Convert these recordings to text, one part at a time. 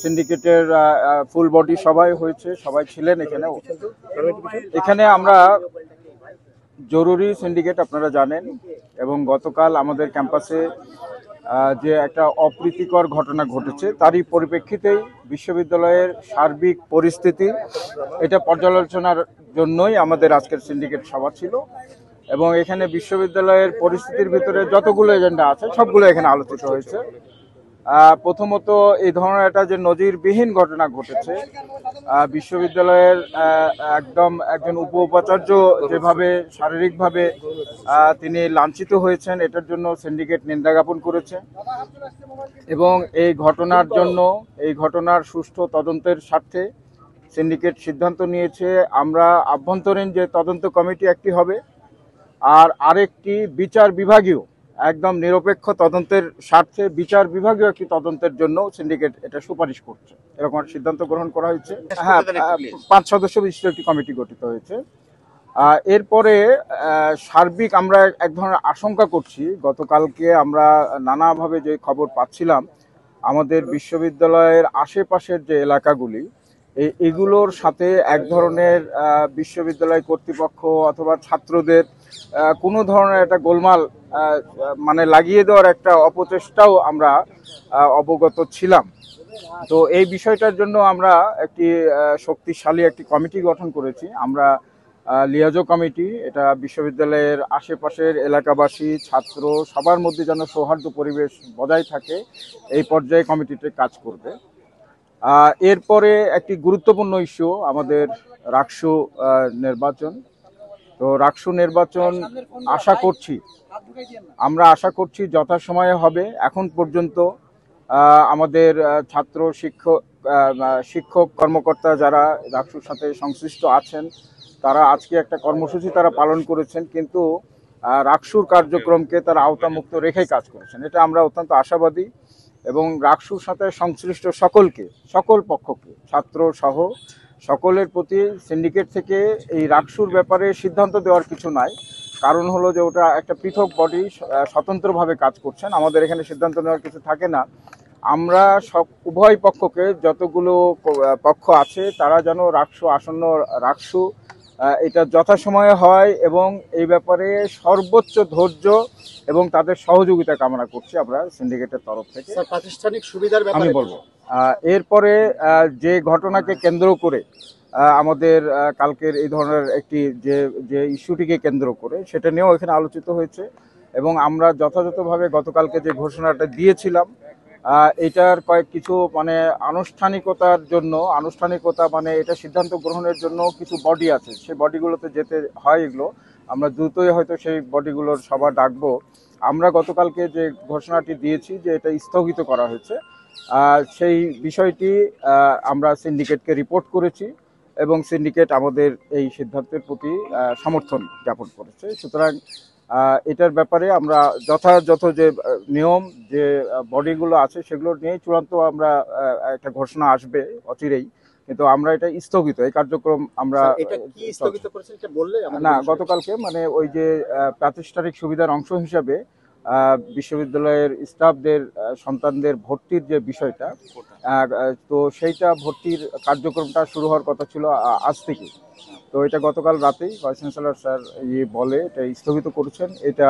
সিন্ডিকেটের full body সবাই হয়েছে, সবাই ছিলেন এখানে। এখানে আমরা জরুরি সিন্ডিকেট আপনারা জানেন, এবং গতকাল আমাদের ক্যাম্পাসে যে একটা অপ্রীতিকর ঘটনা ঘটেছে তারই পরিপ্রেক্ষিতেই বিশ্ববিদ্যালয়ের সার্বিক পরিস্থিতি এটা পর্যালোচনার জন্যই আমাদের আজকের সিন্ডিকেট সভা ছিল। এবং এখানে বিশ্ববিদ্যালয়ের পরিস্থিতির ভিতরে যতগুলো এজেন্ডা আছে সবগুলো এখানে আলোচিত হয়েছে। প্রথমত এই ধরনের একটা যে নজিরবিহীন ঘটনা ঘটেছে, বিশ্ববিদ্যালয়ের একজন উপাচার্য যেভাবে শারীরিকভাবে তিনি লাঞ্ছিত হয়েছেন, এটার জন্য সিন্ডিকেট নিন্দা জ্ঞাপন করেছে। এবং এই ঘটনার সুষ্ঠু তদন্তের স্বার্থে সিন্ডিকেট সিদ্ধান্ত নিয়েছে আমরা আভ্যন্তরীণ যে তদন্ত কমিটি একটি হবে, আর আরেকটি বিচার বিভাগীয় একদম নিরপেক্ষ তদন্তের স্বার্থে বিচার বিভাগীয় একটি তদন্তের জন্য সিন্ডিকেট এটা সুপারিশ করছে, এরকম একটা সিদ্ধান্ত গ্রহণ করা হয়েছে। হ্যাঁ, 5 সদস্য বিশিষ্ট একটি কমিটি গঠিত হয়েছে। এরপরে সার্বিক আমরা এক ধরনের আশঙ্কা করছি, গতকালকে আমরা নানাভাবে যে খবর পাচ্ছিলাম আমাদের বিশ্ববিদ্যালয়ের আশেপাশের যে এলাকাগুলি এগুলোর সাথে এক ধরনের বিশ্ববিদ্যালয় কর্তৃপক্ষ অথবা ছাত্রদের কোনো ধরনের একটা গোলমাল মানে লাগিয়ে দেওয়ার একটা অপচেষ্টাও আমরা অবগত ছিলাম। তো এই বিষয়টার জন্য আমরা একটি শক্তিশালী একটি কমিটি গঠন করেছি, আমরা লিয়াজো কমিটি। এটা বিশ্ববিদ্যালয়ের আশেপাশের এলাকাবাসী, ছাত্র সবার মধ্যে যেন সৌহার্দ্য পরিবেশ বজায় থাকে এই পর্যায়ে কমিটিতে কাজ করবে। এরপরে একটি গুরুত্বপূর্ণ ইস্যু আমাদের রাকসু নির্বাচন। তো রাকসু নির্বাচন আমরা আশা করছি যথাসময়ে হবে। এখন পর্যন্ত আমাদের ছাত্র শিক্ষক কর্মকর্তা যারা রাকসুর সাথে সংশ্লিষ্ট আছেন তারা আজকে একটা কর্মসূচি তারা পালন করেছেন, কিন্তু রাকসুর কার্যক্রমকে তারা আওতামুক্ত রেখেই কাজ করেছেন, এটা আমরা অত্যন্ত আশাবাদী। এবং রাকসুর সাথে সংশ্লিষ্ট সকল পক্ষকে, ছাত্র সহ সকলের প্রতি সিন্ডিকেট থেকে এই রাকসুর ব্যাপারে সিদ্ধান্ত দেওয়ার কিছু নাই। কারণ হলো যে ওটা একটা পৃথক বডি, স্বতন্ত্রভাবে কাজ করছেন, আমাদের এখানে সিদ্ধান্ত নেওয়ার কিছু থাকে না। আমরা উভয় পক্ষকে, যতগুলো পক্ষ আছে তারা যেন রাকসু এটা যথাসময়ে হয় এবং এই ব্যাপারে সর্বোচ্চ ধৈর্য এবং তাদের সহযোগিতা কামনা করছি আমরা সিন্ডিকেটের তরফ থেকে। প্রাতিষ্ঠানিক সুবিধার ব্যাপারে আমি বলবো এরপরে যে ঘটনাকে কেন্দ্র করে আমাদের কালকের এই ধরনের একটি যে ইস্যুটিকে কেন্দ্র করে সেটা নিয়েও এখানে আলোচিত হয়েছে। এবং আমরা যথাযথভাবে গতকালকে যে ঘোষণাটা দিয়েছিলাম এটার কিছু মানে আনুষ্ঠানিকতা মানে এটা সিদ্ধান্ত গ্রহণের জন্য কিছু বডি আছে, সেই বডিগুলোতে যেতে হয়। এগুলো আমরা দ্রুতই হয়তো সেই বডিগুলোর সভা ডাকবো। আমরা গতকালকে যে ঘোষণাটি দিয়েছি যে এটা স্থগিত করা হয়েছে, সেই বিষয়টি আমরা সিন্ডিকেটকে রিপোর্ট করেছি এবং সিন্ডিকেট আমাদের এই সিদ্ধান্তের প্রতি সমর্থন জ্ঞাপন করেছে। সুতরাং এটার ব্যাপারে আমরা যথাযথ যে নিয়ম যে বডিগুলো আছে সেগুলো নিয়ে চূড়ান্ত আমরা একটা ঘোষণা আসবে অচিরেই, কিন্তু আমরা এটা স্থগিত, এই কার্যক্রম আমরা না গতকালকে মানে ওই যে প্রাতিষ্ঠানিক সুবিধার অংশ হিসাবে বিশ্ববিদ্যালয়ের স্টাফদের সন্তানদের ভর্তির যে বিষয়টা, তো সেইটা ভর্তির কার্যক্রমটা শুরু হওয়ার কথা ছিল আজ থেকে। তো এটা গতকাল রাতেই ভাইস চ্যান্সেলর স্যার বলে এটা স্থগিত করেছেন, এটা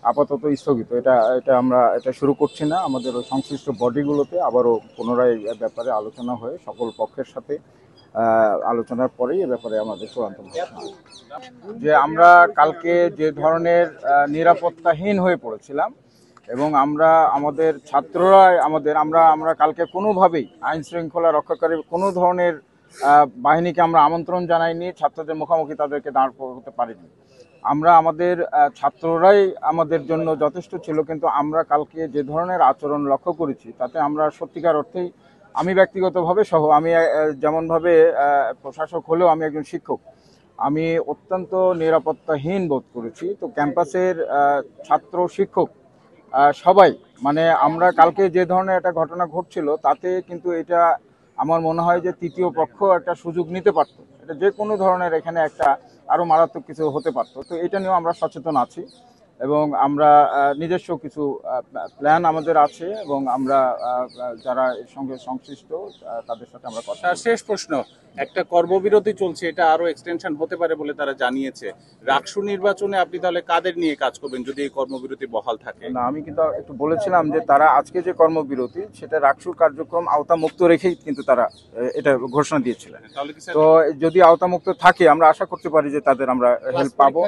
আপাতত স্থগিত, এটা আমরা এটা শুরু করছি না। আমাদের ওই সংশ্লিষ্ট বডিগুলোতে আবারও পুনরায় ব্যাপারে আলোচনা হয়ে সকল পক্ষের সাথে আলোচনার পরেই এ ব্যাপারে আমাদের চূড়ান্ত ঘোষণা। যে আমরা কালকে যে ধরনের নিরাপত্তাহীন হয়ে পড়েছিলাম এবং আমাদের ছাত্ররাই আমরা কালকে কোনোভাবেই আইন শৃঙ্খলা রক্ষাকারী কোনো ধরনের বাহিনীকে আমরা আমন্ত্রণ জানাইনি, ছাত্রদের মুখোমুখি তাদেরকে দাঁড় করতে পারিনি। আমাদের ছাত্ররাই আমাদের জন্য যথেষ্ট ছিল, কিন্তু আমরা কালকে যে ধরনের আচরণ লক্ষ্য করেছি তাতে আমরা সত্যিকার অর্থেই, আমি ব্যক্তিগতভাবে সহ, আমি যেমনভাবে প্রশাসক হলেও আমি একজন শিক্ষক, আমি অত্যন্ত নিরাপত্তাহীন বোধ করেছি। তো ক্যাম্পাসের ছাত্র শিক্ষক সবাই মানে আমরা কালকে যে ধরনের একটা ঘটনা ঘটছিল তাতে কিন্তু এটা আমার মনে হয় যে তৃতীয় পক্ষ একটা সুযোগ নিতে পারত, এটা যে কোনো ধরনের এখানে একটা আরও মারাত্মক কিছু হতে পারত। তো এটা নিয়েও আমরা সচেতন আছি এবং আমরা নিজস্ব কিছু প্ল্যান আমাদের আছে এবং আমরা যারা এর সঙ্গে সংশ্লিষ্ট তাদের সাথে আমরা কথা বলছি। শেষ প্রশ্ন, একটা কর্মবিরতি চলছে, এটা আরো এক্সটেনশন হতে পারে বলে তারা জানিয়েছে। রাকসু নির্বাচনে আপনি তাহলে কাদের নিয়ে কাজ করবেন যদি এই কর্মবিরতি বহাল থাকে? না, আমি কিন্তু একটু বলেছিলাম যে তারা আজকে যে কর্মবিরতি সেটা রাকসুর কার্যক্রম আওতামুক্ত রেখেই কিন্তু তারা এটা ঘোষণা দিয়েছিলেন। তাহলে কি তো যদি আওতামুক্ত থাকে আমরা আশা করতে পারি যে তাদের আমরা হেল্প পাবো।